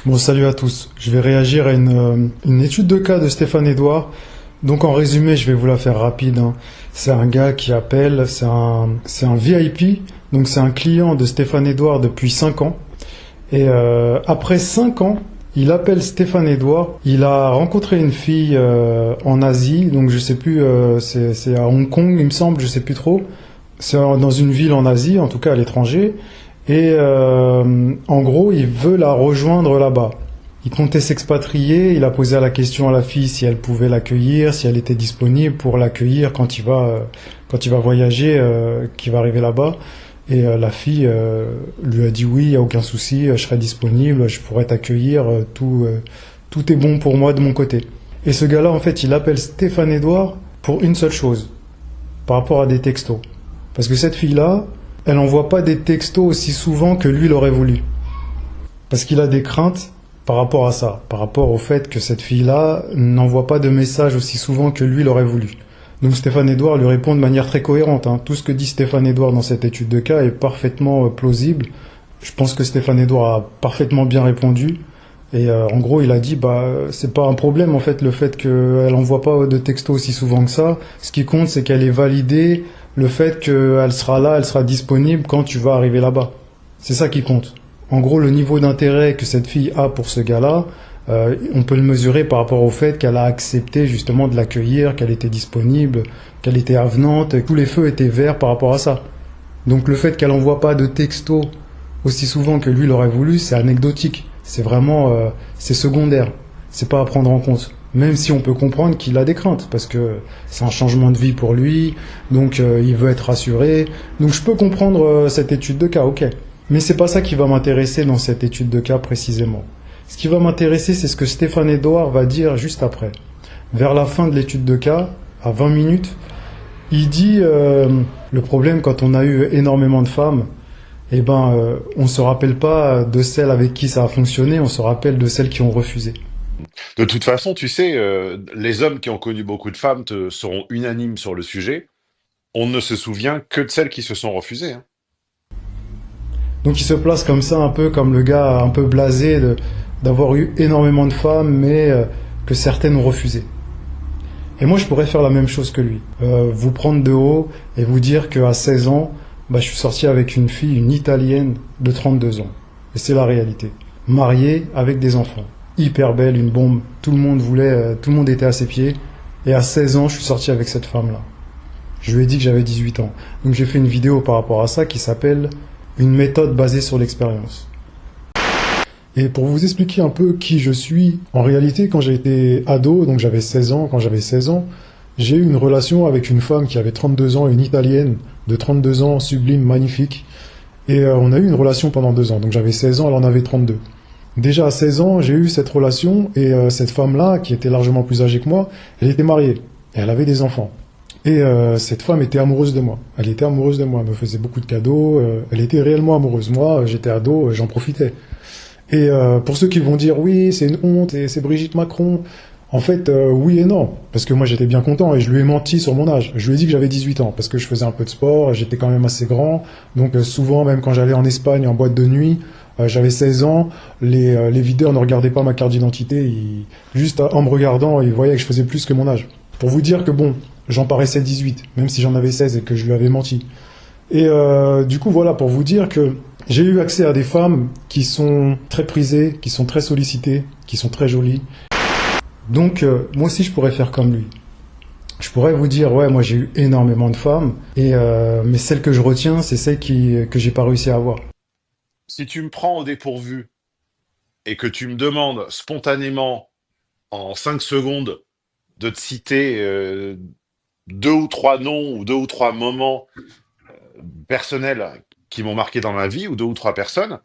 Bon, salut à tous. Je vais réagir à une étude de cas de Stéphane Edouard. Donc en résumé, je vais vous la faire rapide, hein. C'est un gars qui appelle, c'est un VIP, donc c'est un client de Stéphane Edouard depuis 5 ans. Et après 5 ans, il appelle Stéphane Edouard. Il a rencontré une fille en Asie, donc je sais plus, c'est à Hong Kong, il me semble, je sais plus trop. C'est dans une ville en Asie, en tout cas à l'étranger. Et en gros, il veut la rejoindre là-bas. Il comptait s'expatrier, il a posé la question à la fille si elle pouvait l'accueillir, si elle était disponible pour l'accueillir quand il va voyager, qu'il va arriver là-bas. Et la fille lui a dit oui, il n'y a aucun souci, je serai disponible, je pourrais t'accueillir, tout est bon pour moi de mon côté. Et ce gars-là, en fait, il appelle Stéphane Edouard pour une seule chose, par rapport à des textos. Parce que cette fille-là, elle n'envoie pas des textos aussi souvent que lui l'aurait voulu. Parce qu'il a des craintes par rapport à ça, par rapport au fait que cette fille-là n'envoie pas de messages aussi souvent que lui l'aurait voulu. Donc Stéphane Edouard lui répond de manière très cohérente, hein. Tout ce que dit Stéphane Edouard dans cette étude de cas est parfaitement plausible. Je pense que Stéphane Edouard a parfaitement bien répondu. Et en gros, il a dit, c'est pas un problème en fait le fait qu'elle envoie pas de textos aussi souvent que ça. Ce qui compte, c'est qu'elle ait validé le fait qu'elle sera là, elle sera disponible quand tu vas arriver là-bas. C'est ça qui compte. En gros, le niveau d'intérêt que cette fille a pour ce gars-là, on peut le mesurer par rapport au fait qu'elle a accepté justement de l'accueillir, qu'elle était disponible, qu'elle était avenante, tous les feux étaient verts par rapport à ça. Donc le fait qu'elle envoie pas de textos aussi souvent que lui l'aurait voulu, c'est anecdotique. C'est vraiment, c'est secondaire. C'est pas à prendre en compte. Même si on peut comprendre qu'il a des craintes, parce que c'est un changement de vie pour lui, donc il veut être rassuré. Donc je peux comprendre cette étude de cas, ok. Mais c'est pas ça qui va m'intéresser dans cette étude de cas précisément. Ce qui va m'intéresser, c'est ce que Stéphane Edouard va dire juste après. Vers la fin de l'étude de cas, à 20 minutes, il dit le problème quand on a eu énormément de femmes, on se rappelle pas de celles avec qui ça a fonctionné, on se rappelle de celles qui ont refusé. De toute façon, tu sais, les hommes qui ont connu beaucoup de femmes seront unanimes sur le sujet. On ne se souvient que de celles qui se sont refusées, hein. Donc il se place comme ça, un peu comme le gars un peu blasé d'avoir eu énormément de femmes, mais que certaines ont refusé. Et moi, je pourrais faire la même chose que lui. Vous prendre de haut et vous dire qu'à 16 ans, je suis sorti avec une fille, une Italienne de 32 ans. Et c'est la réalité. Mariée avec des enfants. Hyper belle, une bombe. Tout le monde était à ses pieds. Et à 16 ans, je suis sorti avec cette femme-là. Je lui ai dit que j'avais 18 ans. Donc j'ai fait une vidéo par rapport à ça qui s'appelle « Une méthode basée sur l'expérience ». Et pour vous expliquer un peu qui je suis, en réalité, quand j'ai été ado, donc j'avais 16 ans, quand j'avais 16 ans, j'ai eu une relation avec une femme qui avait 32 ans, une Italienne de 32 ans, sublime, magnifique. Et on a eu une relation pendant 2 ans. Donc j'avais 16 ans, elle en avait 32. Déjà à 16 ans, j'ai eu cette relation et cette femme-là, qui était largement plus âgée que moi, elle était mariée et elle avait des enfants. Et cette femme était amoureuse de moi. Elle était amoureuse de moi, elle me faisait beaucoup de cadeaux, elle était réellement amoureuse. Moi, j'étais ado, j'en profitais. Et pour ceux qui vont dire oui, c'est une honte, et c'est Brigitte Macron, en fait, oui et non. Parce que moi, j'étais bien content et je lui ai menti sur mon âge. Je lui ai dit que j'avais 18 ans parce que je faisais un peu de sport, j'étais quand même assez grand. Donc souvent, même quand j'allais en Espagne en boîte de nuit, j'avais 16 ans, les videurs ne regardaient pas ma carte d'identité, juste en me regardant, ils voyaient que je faisais plus que mon âge. Pour vous dire que bon, j'en paraissais 18, même si j'en avais 16 et que je lui avais menti. Et du coup, voilà, pour vous dire que j'ai eu accès à des femmes qui sont très prisées, qui sont très sollicitées, qui sont très jolies. Donc, moi aussi, je pourrais faire comme lui. Je pourrais vous dire, ouais, moi j'ai eu énormément de femmes, mais celle que je retiens, c'est celle que j'ai pas réussi à avoir. Si tu me prends au dépourvu et que tu me demandes spontanément, en 5 secondes, de te citer 2 ou 3 noms ou 2 ou 3 moments personnels qui m'ont marqué dans ma vie, ou 2 ou 3 personnes,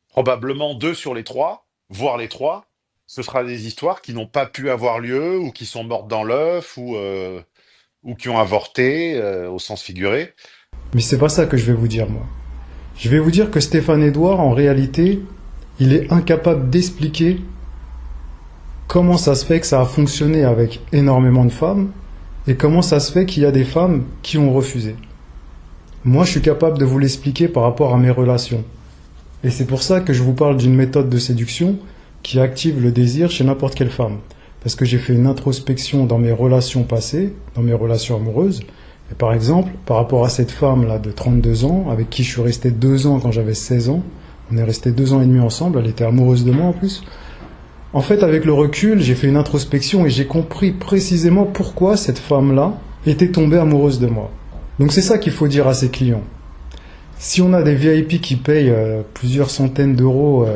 probablement 2 sur les 3, voire les 3, ce sera des histoires qui n'ont pas pu avoir lieu, ou qui sont mortes dans l'œuf, ou qui ont avorté, au sens figuré. Mais c'est pas ça que je vais vous dire, moi. Je vais vous dire que Stéphane Edouard, en réalité, il est incapable d'expliquer comment ça se fait que ça a fonctionné avec énormément de femmes, et comment ça se fait qu'il y a des femmes qui ont refusé. Moi, je suis capable de vous l'expliquer par rapport à mes relations. Et c'est pour ça que je vous parle d'une méthode de séduction qui active le désir chez n'importe quelle femme. Parce que j'ai fait une introspection dans mes relations passées, dans mes relations amoureuses. Et par exemple, par rapport à cette femme-là de 32 ans, avec qui je suis resté 2 ans quand j'avais 16 ans, on est resté 2 ans et demi ensemble, elle était amoureuse de moi en plus. En fait, avec le recul, j'ai fait une introspection et j'ai compris précisément pourquoi cette femme-là était tombée amoureuse de moi. Donc c'est ça qu'il faut dire à ses clients. Si on a des VIP qui payent plusieurs centaines d'euros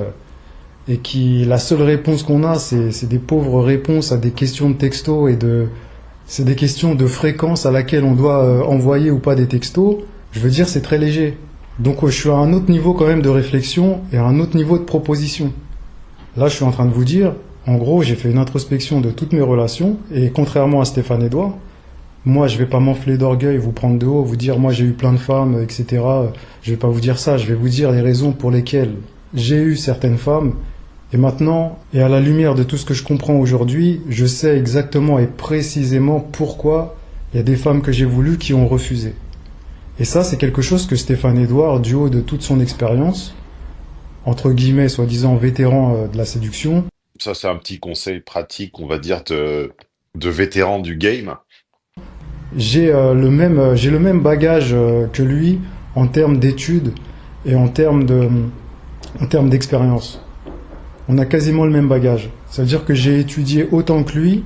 et qui la seule réponse qu'on a, c'est des pauvres réponses à des questions de texto c'est des questions de fréquence à laquelle on doit envoyer ou pas des textos, je veux dire c'est très léger. Donc je suis à un autre niveau quand même de réflexion et à un autre niveau de proposition. Là je suis en train de vous dire, en gros j'ai fait une introspection de toutes mes relations et contrairement à Stéphane Edouard, moi je vais pas m'enfler d'orgueil, vous prendre de haut, vous dire moi j'ai eu plein de femmes, etc. Je vais pas vous dire ça, je vais vous dire les raisons pour lesquelles j'ai eu certaines femmes. Et maintenant, et à la lumière de tout ce que je comprends aujourd'hui, je sais exactement et précisément pourquoi il y a des femmes que j'ai voulues qui ont refusé. Et ça, c'est quelque chose que Stéphane Edouard, du haut de toute son expérience, entre guillemets, soi-disant vétéran de la séduction. Ça, c'est un petit conseil pratique, on va dire, de vétéran du game. J'ai le même bagage que lui en termes d'études et en termes d'expérience. On a quasiment le même bagage. Ça veut dire que j'ai étudié autant que lui,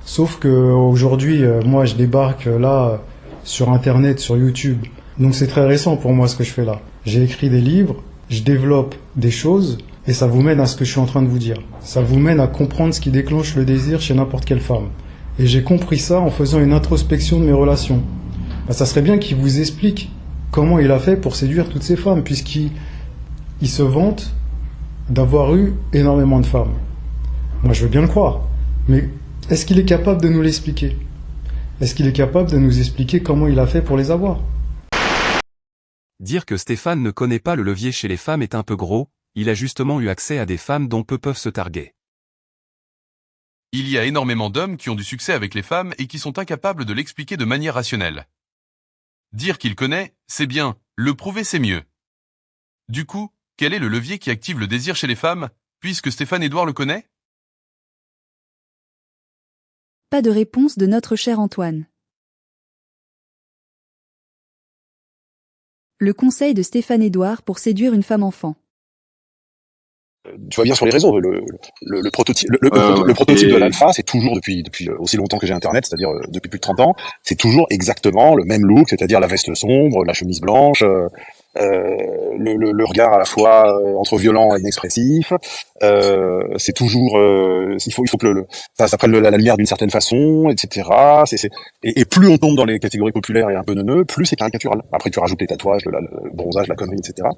sauf que aujourd'hui, moi, je débarque là sur Internet, sur YouTube. Donc c'est très récent pour moi ce que je fais là. J'ai écrit des livres, je développe des choses, et ça vous mène à ce que je suis en train de vous dire. Ça vous mène à comprendre ce qui déclenche le désir chez n'importe quelle femme. Et j'ai compris ça en faisant une introspection de mes relations. Ben, ça serait bien qu'il vous explique comment il a fait pour séduire toutes ces femmes, puisqu'il se vante d'avoir eu énormément de femmes. Moi, je veux bien le croire. Mais est-ce qu'il est capable de nous l'expliquer? Est-ce qu'il est capable de nous expliquer comment il a fait pour les avoir? Dire que Stéphane ne connaît pas le levier chez les femmes est un peu gros, il a justement eu accès à des femmes dont peu peuvent se targuer. Il y a énormément d'hommes qui ont du succès avec les femmes et qui sont incapables de l'expliquer de manière rationnelle. Dire qu'il connaît, c'est bien, le prouver c'est mieux. Du coup, quel est le levier qui active le désir chez les femmes, puisque Stéphane Edouard le connaît? Pas de réponse de notre cher Antoine. Le conseil de Stéphane Edouard pour séduire une femme enfant. Tu vois bien sur les réseaux, le prototype, le prototype de l'alpha, c'est toujours depuis aussi longtemps que j'ai Internet, c'est-à-dire depuis plus de 30 ans, c'est toujours exactement le même look, c'est-à-dire la veste sombre, la chemise blanche, le regard à la fois entre violent et inexpressif. C'est toujours, il faut que ça prenne la lumière d'une certaine façon, etc. Et plus on tombe dans les catégories populaires et un peu neuneux, plus c'est caricatural. Après, tu rajoutes les tatouages, le bronzage, la connerie, etc.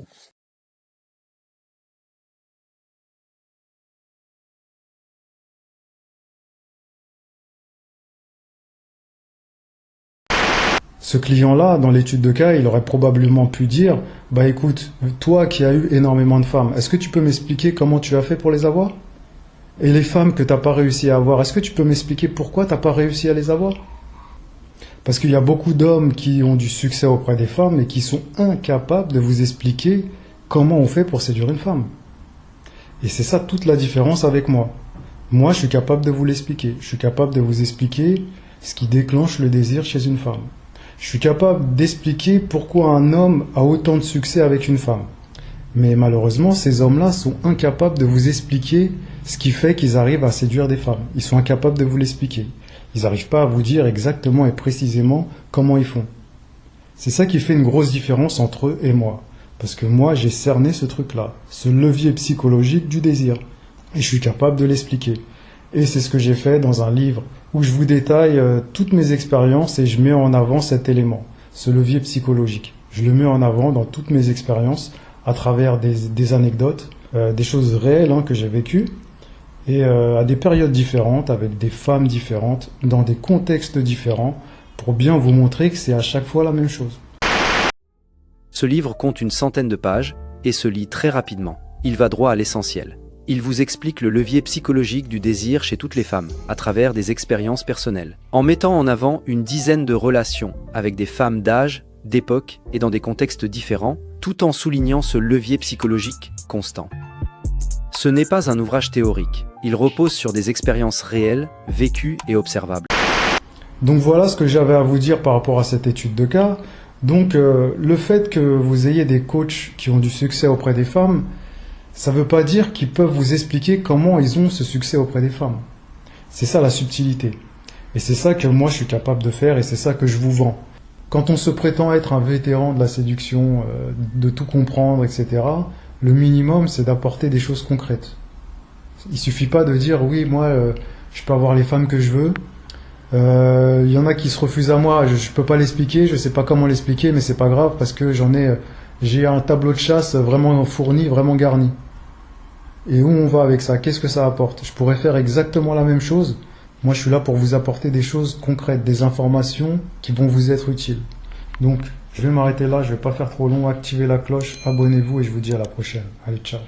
Ce client-là, dans l'étude de cas, il aurait probablement pu dire « Bah écoute, toi qui as eu énormément de femmes, est-ce que tu peux m'expliquer comment tu as fait pour les avoir? Et les femmes que tu n'as pas réussi à avoir, est-ce que tu peux m'expliquer pourquoi tu n'as pas réussi à les avoir ?» Parce qu'il y a beaucoup d'hommes qui ont du succès auprès des femmes et qui sont incapables de vous expliquer comment on fait pour séduire une femme. Et c'est ça toute la différence avec moi. Moi, je suis capable de vous l'expliquer. Je suis capable de vous expliquer ce qui déclenche le désir chez une femme. Je suis capable d'expliquer pourquoi un homme a autant de succès avec une femme. Mais malheureusement, ces hommes-là sont incapables de vous expliquer ce qui fait qu'ils arrivent à séduire des femmes. Ils sont incapables de vous l'expliquer. Ils n'arrivent pas à vous dire exactement et précisément comment ils font. C'est ça qui fait une grosse différence entre eux et moi. Parce que moi, j'ai cerné ce truc-là, ce levier psychologique du désir. Et je suis capable de l'expliquer. Et c'est ce que j'ai fait dans un livre où je vous détaille toutes mes expériences et je mets en avant cet élément, ce levier psychologique. Je le mets en avant dans toutes mes expériences à travers des anecdotes, des choses réelles que j'ai vécues et à des périodes différentes, avec des femmes différentes, dans des contextes différents, pour bien vous montrer que c'est à chaque fois la même chose. Ce livre compte une centaine de pages et se lit très rapidement. Il va droit à l'essentiel. Il vous explique le levier psychologique du désir chez toutes les femmes, à travers des expériences personnelles. En mettant en avant une dizaine de relations avec des femmes d'âge, d'époque et dans des contextes différents, tout en soulignant ce levier psychologique constant. Ce n'est pas un ouvrage théorique, il repose sur des expériences réelles, vécues et observables. Donc voilà ce que j'avais à vous dire par rapport à cette étude de cas. Donc le fait que vous ayez des coachs qui ont du succès auprès des femmes, ça ne veut pas dire qu'ils peuvent vous expliquer comment ils ont ce succès auprès des femmes. C'est ça la subtilité. Et c'est ça que moi je suis capable de faire et c'est ça que je vous vends. Quand on se prétend être un vétéran de la séduction, de tout comprendre, etc., le minimum c'est d'apporter des choses concrètes. Il suffit pas de dire oui, moi je peux avoir les femmes que je veux. Il y en a qui se refusent à moi, je peux pas l'expliquer, je sais pas comment l'expliquer, mais c'est pas grave parce que j'ai un tableau de chasse vraiment fourni, vraiment garni. Et où on va avec ça? Qu'est-ce que ça apporte? Je pourrais faire exactement la même chose. Moi, je suis là pour vous apporter des choses concrètes, des informations qui vont vous être utiles. Donc, je vais m'arrêter là, je vais pas faire trop long. Activez la cloche, abonnez-vous et je vous dis à la prochaine. Allez, ciao.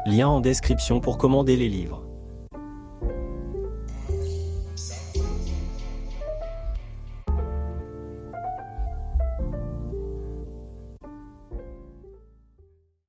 Lien en description pour commander les livres.